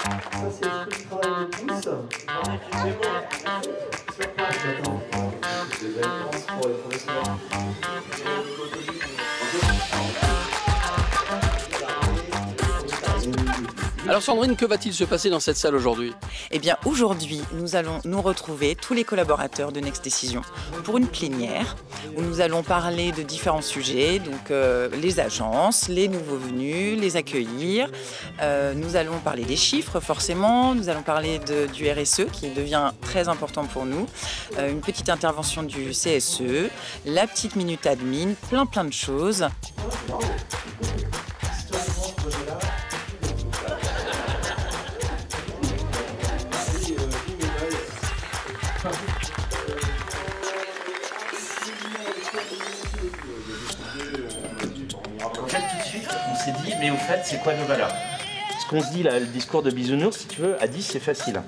Ça, c'est l'esprit du travail de tous. Sur page, attends. Des belles références pour les professionnels. Alors Sandrine, que va-t-il se passer dans cette salle aujourd'hui? Eh bien aujourd'hui, nous allons nous retrouver tous les collaborateurs de Next Décision pour une plénière où nous allons parler de différents sujets, donc les agences, les nouveaux venus, les accueillir. Nous allons parler des chiffres forcément, nous allons parler du RSE qui devient très important pour nous, une petite intervention du CSE, la petite minute admin, plein de choses. En fait, tout de suite, on s'est dit, mais au fait, c'est quoi nos valeurs? Ce qu'on se dit là, le discours de Bisounours, si tu veux, à 10, c'est facile.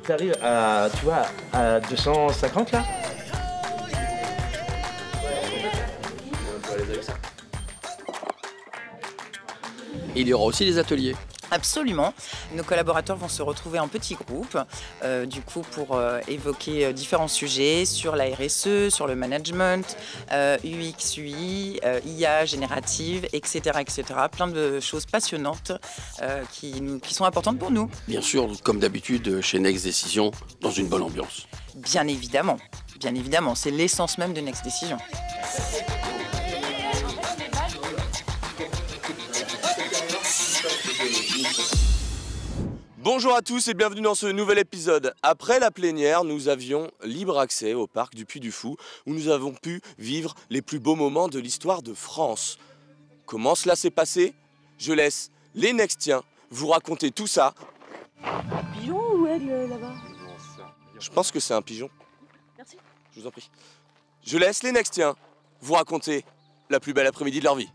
Tu arrives à, tu vois, à 250 là? Et il y aura aussi des ateliers. Absolument. Nos collaborateurs vont se retrouver en petits groupes, du coup pour évoquer différents sujets sur la RSE, sur le management, UX, UI, IA générative, etc., etc. Plein de choses passionnantes qui sont importantes pour nous. Bien sûr, comme d'habitude, chez Next Décision, dans une bonne ambiance. Bien évidemment, c'est l'essence même de Next Décision. Bonjour à tous et bienvenue dans ce nouvel épisode. Après la plénière, nous avions libre accès au parc du Puy du Fou où nous avons pu vivre les plus beaux moments de l'histoire de France. Comment cela s'est passé? Je laisse les Nextiens vous raconter tout ça. Un pigeon ou aigle là-bas? Je pense que c'est un pigeon. Merci. Je vous en prie. Je laisse les Nextiens vous raconter la plus belle après-midi de leur vie.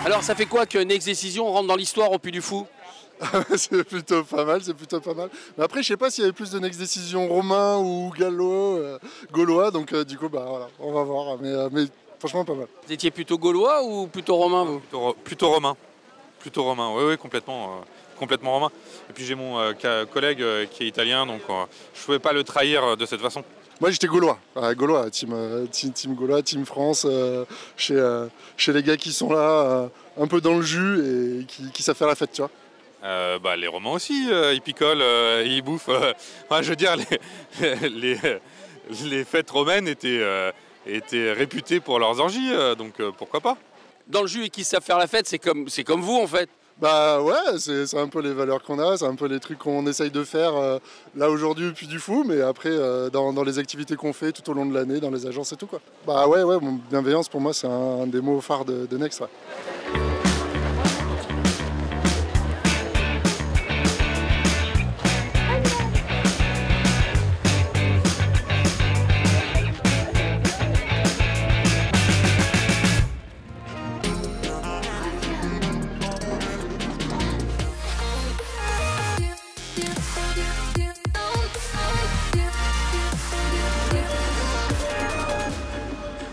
Alors ça fait quoi que Next Décision rentre dans l'histoire au Puy du Fou? C'est plutôt pas mal. Mais après, je sais pas s'il y avait plus de Next Décision romains ou gaulois, donc du coup, bah voilà, on va voir. Mais franchement, pas mal. Vous étiez plutôt gaulois ou plutôt romain, vous? Plutôt romain. Oui, complètement romain. Et puis j'ai mon collègue qui est italien, donc je pouvais pas le trahir de cette façon. Moi, j'étais gaulois, team gaulois, team France, chez les gars qui sont là, un peu dans le jus et qui savent faire la fête, tu vois. Les Romains aussi, ils picolent, ils bouffent. Je veux dire, les fêtes romaines étaient réputées pour leurs orgies, donc pourquoi pas. Dans le jus et qui savent faire la fête, c'est comme vous en fait. Bah ouais, c'est un peu les valeurs qu'on a, c'est un peu les trucs qu'on essaye de faire là aujourd'hui puis du fou, mais après dans les activités qu'on fait tout au long de l'année, dans les agences et tout quoi. Bah ouais, bienveillance pour moi c'est un des mots phares de Next. Ouais.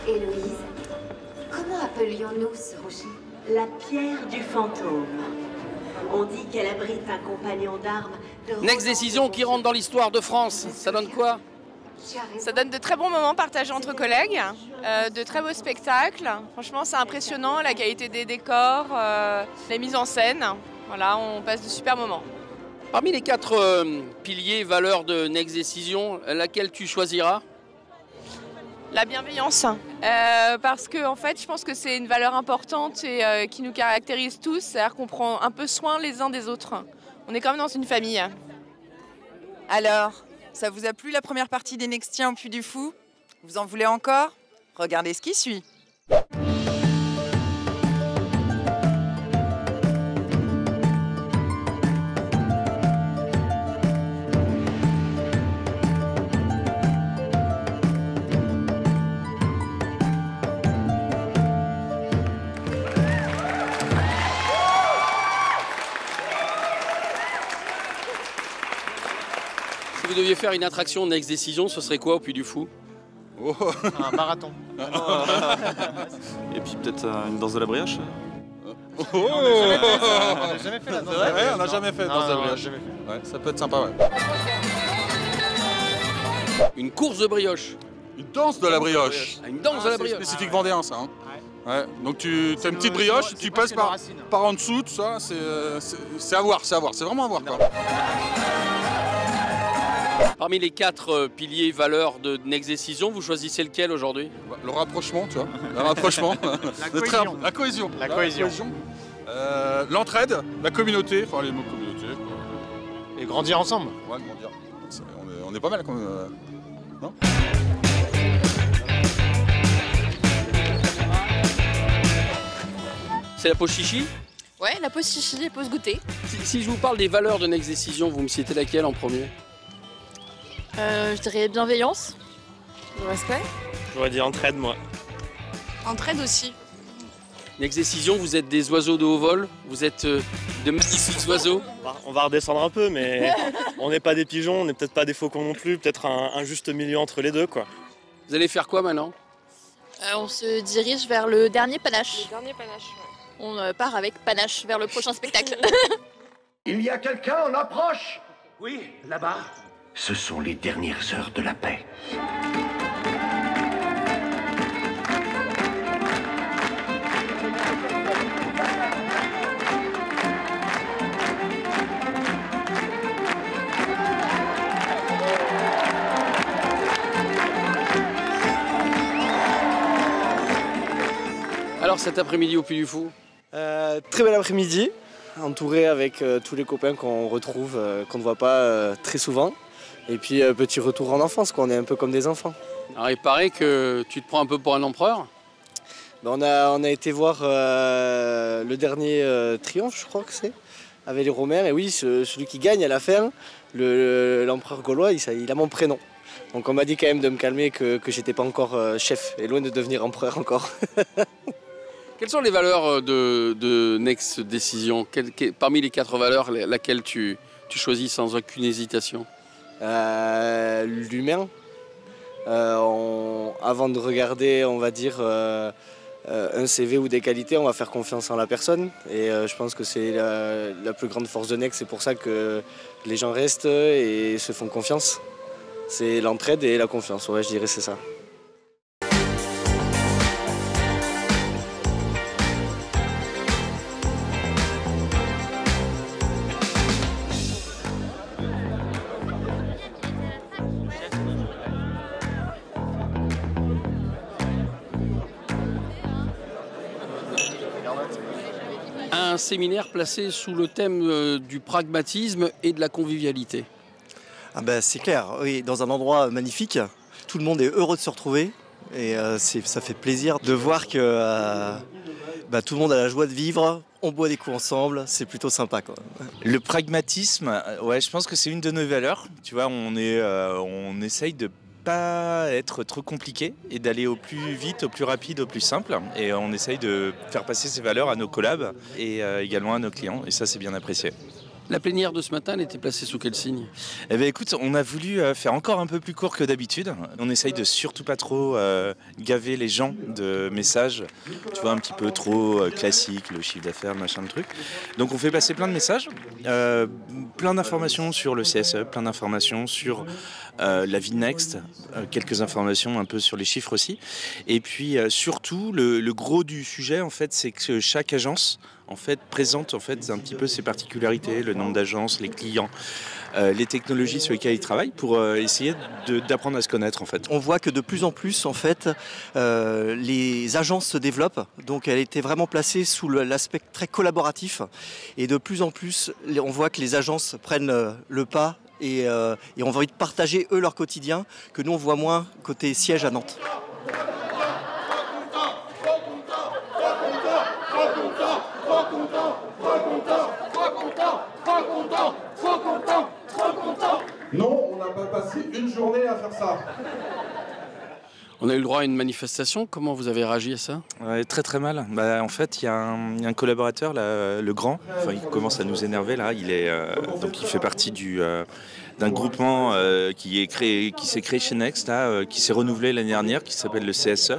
Héloïse, comment appelions-nous ce rocher? La pierre du fantôme. On dit qu'elle abrite un compagnon d'armes. Next Décision qui rentre dans l'histoire de France, ça donne quoi? Ça donne de très bons moments partagés entre collègues, de très beaux spectacles. Franchement, c'est impressionnant, la qualité des décors, les mises en scène. Voilà, on passe de super moments. Parmi les 4 piliers valeurs de Next Décision, laquelle tu choisiras? La bienveillance, parce que en fait, je pense que c'est une valeur importante et qui nous caractérise tous, c'est-à-dire qu'on prend un peu soin les uns des autres. On est comme dans une famille. Alors, ça vous a plu la première partie des Nextiens au Puy du Fou? Vous en voulez encore? Regardez ce qui suit. deviez faire une attraction Next Décision, ce serait quoi au Puy du Fou? Un marathon. Et puis peut-être une danse de la brioche. On n'a jamais fait la danse de la brioche. On n'a jamais fait danse de la brioche. Ouais, ça peut être sympa, ouais. Une course de brioche. Une danse de la brioche. Une danse de la brioche. C'est spécifique vendéen, ça. Hein. Ouais. Donc tu as une petite brioche, tu passes par en dessous, tout ça. C'est à voir, c'est vraiment à voir. Quoi. Parmi les 4 piliers valeurs de Next Décision, vous choisissez lequel aujourd'hui? Le rapprochement, tu vois. Le rapprochement. La cohésion. La cohésion. L'entraide, la communauté, enfin les mots communauté. Quoi. Et grandir ensemble. Ouais, grandir. On est pas mal quand même. Non? C'est la pause chichi? Ouais, la pause chichi, la pause goûter. Si je vous parle des valeurs de Next Décision, vous me citez laquelle en premier? Je dirais bienveillance, le respect. J'aurais dit entraide, moi. Entraide aussi. Next Décision, vous êtes des oiseaux de haut vol? Vous êtes de magnifiques oiseaux? On va redescendre un peu, mais on n'est pas des pigeons, on n'est peut-être pas des faucons non plus, peut-être un juste milieu entre les deux, quoi. Vous allez faire quoi maintenant? On se dirige vers le dernier panache. Le dernier panache, ouais. On part avec panache vers le prochain spectacle. Il y a quelqu'un en approche? Oui, là-bas. Ce sont les dernières heures de la paix. Alors cet après-midi au Puy du Fou? Très bel après-midi, entouré avec tous les copains qu'on retrouve, qu'on ne voit pas très souvent. Et puis petit retour en enfance, quoi. On est un peu comme des enfants. Alors il paraît que tu te prends un peu pour un empereur? On a été voir le dernier triomphe, je crois que c'est, avec les Romains. Et oui, celui qui gagne à la fin, l'empereur gaulois, il a mon prénom. Donc on m'a dit quand même de me calmer, que j'étais pas encore chef, et loin de devenir empereur encore. Quelles sont les valeurs de Next Décision? Parmi les 4 valeurs, laquelle tu choisis sans aucune hésitation? L'humain. Avant de regarder, on va dire, un CV ou des qualités, on va faire confiance en la personne. Et je pense que c'est la plus grande force de Next. C'est pour ça que les gens restent et se font confiance. C'est l'entraide et la confiance, ouais, je dirais c'est ça. Un séminaire placé sous le thème du pragmatisme et de la convivialité. Ah ben, c'est clair, oui, dans un endroit magnifique, tout le monde est heureux de se retrouver et ça fait plaisir de voir que tout le monde a la joie de vivre, on boit des coups ensemble, c'est plutôt sympa, quoi. Le pragmatisme, ouais, je pense que c'est une de nos valeurs. Tu vois, on essaye de pas être trop compliqué et d'aller au plus vite, au plus rapide, au plus simple. Et on essaye de faire passer ces valeurs à nos collabs et également à nos clients. Et ça, c'est bien apprécié. La plénière de ce matin, elle était placée sous quel signe? Eh bien, écoute, on a voulu faire encore un peu plus court que d'habitude. On essaye de surtout pas trop gaver les gens de messages, tu vois, un petit peu trop classique, le chiffre d'affaires, machin de truc. Donc on fait passer plein de messages, plein d'informations sur le CSE, plein d'informations sur la vie de Next, quelques informations un peu sur les chiffres aussi. Et puis surtout, le gros du sujet, en fait, c'est que chaque agence présente un petit peu ses particularités, le nombre d'agences, les clients, les technologies sur lesquelles ils travaillent pour essayer d'apprendre à se connaître, en fait. On voit que de plus en plus, en fait, les agences se développent. Donc elle était vraiment placée sous l'aspect très collaboratif. Et de plus en plus, on voit que les agences prennent le pas et ont envie de partager, eux, leur quotidien, que nous, on voit moins côté siège à Nantes. Non, on n'a pas passé une journée à faire ça. On a eu le droit à une manifestation, comment vous avez réagi à ça? Ouais, très très mal. En fait, il y a un collaborateur, là, le grand, il commence à nous énerver là. Donc il fait partie d'un groupement qui s'est créé chez Next, là, qui s'est renouvelé l'année dernière, qui s'appelle le CSE,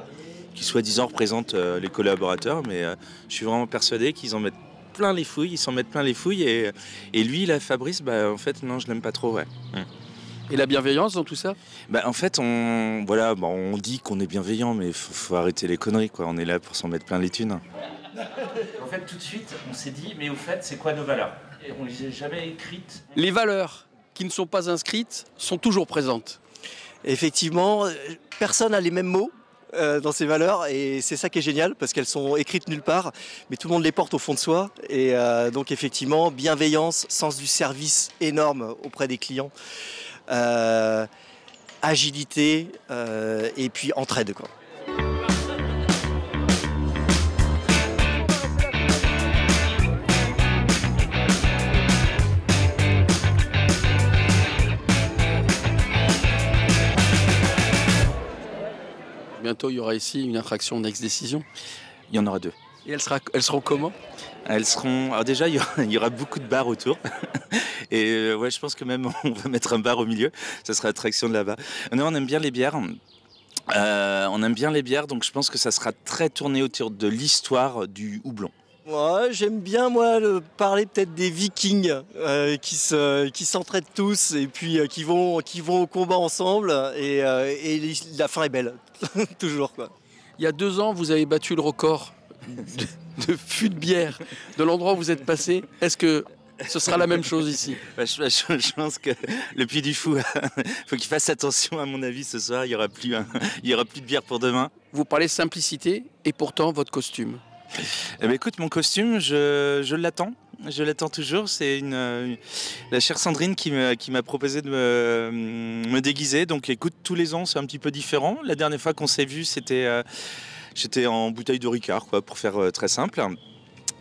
qui soi-disant représente les collaborateurs, mais je suis vraiment persuadé qu'ils en mettent plein les fouilles, ils s'en mettent plein les fouilles, et lui, là, Fabrice, en fait, non, je l'aime pas trop, ouais. Et la bienveillance dans tout ça? En fait, on dit qu'on est bienveillant, mais faut arrêter les conneries, quoi. On est là pour s'en mettre plein les thunes. En fait, tout de suite, on s'est dit, mais au fait, c'est quoi nos valeurs? Et on les a jamais écrites. Les valeurs qui ne sont pas inscrites sont toujours présentes. Effectivement, personne n'a les mêmes mots dans ces valeurs, et c'est ça qui est génial, parce qu'elles sont écrites nulle part, mais tout le monde les porte au fond de soi. Et donc effectivement, bienveillance, sens du service énorme auprès des clients, agilité et puis entraide, quoi. Bientôt, il y aura ici une attraction Next Décision. Il y en aura 2. Et elles seront comment? Elles seront... Alors déjà, il y aura beaucoup de bars autour. Et ouais, je pense que même on va mettre un bar au milieu. Ça sera l'attraction de là-bas. On aime bien les bières. Donc je pense que ça sera très tourné autour de l'histoire du houblon. Ouais, j'aime bien parler peut-être des Vikings qui s'entraident tous et puis qui vont au combat ensemble, et la fin est belle, toujours, quoi. Il y a 2 ans, vous avez battu le record de fûts de bière de l'endroit où vous êtes passé. Est-ce que ce sera la même chose ici? Je pense que le Puy du Fou, faut qu'il fasse attention, à mon avis, ce soir. Il y aura plus de bière pour demain. Vous parlez simplicité et pourtant votre costume. Écoute, mon costume, je l'attends. Je l'attends toujours. C'est la chère Sandrine qui m'a proposé de me déguiser. Donc écoute, tous les ans, c'est un petit peu différent. La dernière fois qu'on s'est vu, j'étais en bouteille de Ricard, quoi, pour faire très simple.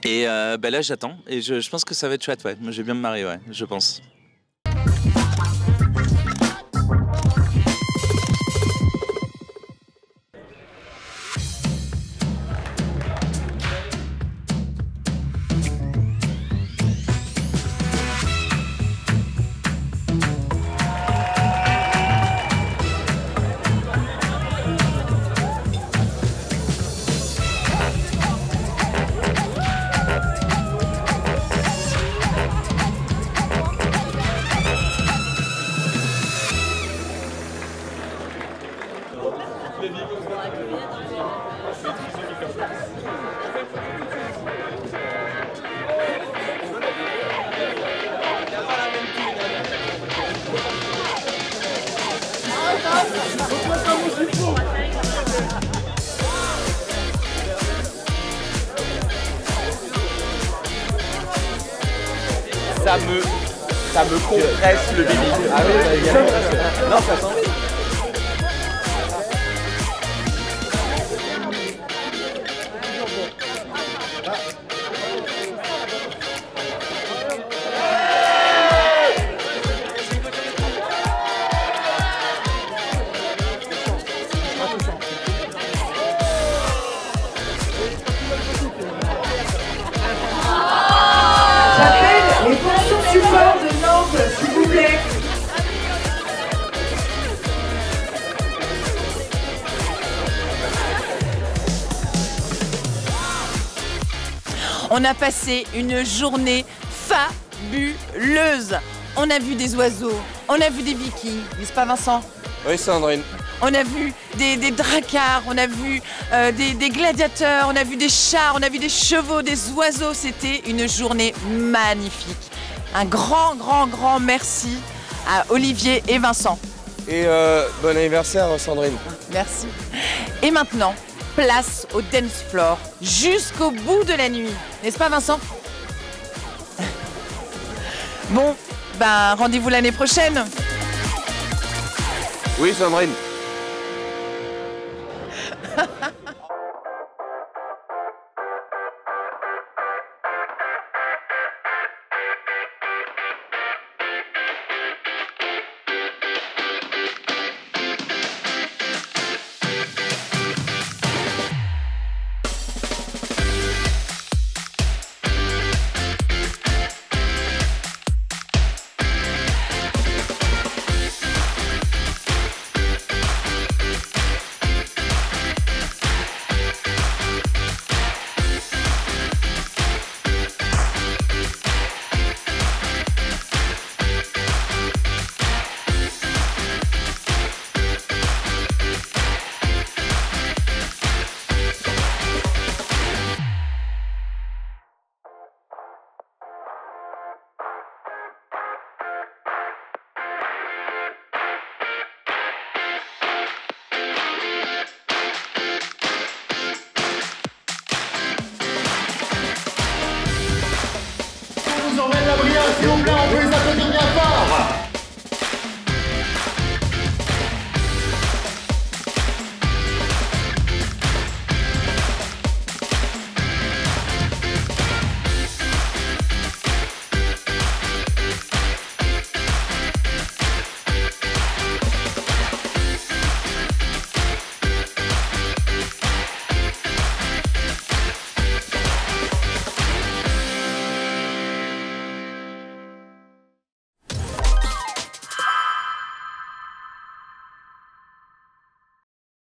Et là, j'attends. Et je pense que ça va être chouette, ouais. Moi, je vais bien me marier, ouais, je pense. Ça me compresse le débit. Ah oui, non, ça sent. J'appelle les fonctions support de Nantes, s'il vous plaît. On a passé une journée fabuleuse. On a vu des oiseaux, on a vu des vikings, n'est-ce pas Vincent? Oui, Sandrine. On a vu des dracars, on a vu des gladiateurs, on a vu des chars, on a vu des chevaux, des oiseaux. C'était une journée magnifique. Un grand merci à Olivier et Vincent. Et bon anniversaire, Sandrine. Merci. Et maintenant, place au dance floor jusqu'au bout de la nuit. N'est-ce pas Vincent? Bon, ben rendez-vous l'année prochaine. Oui, Sandrine.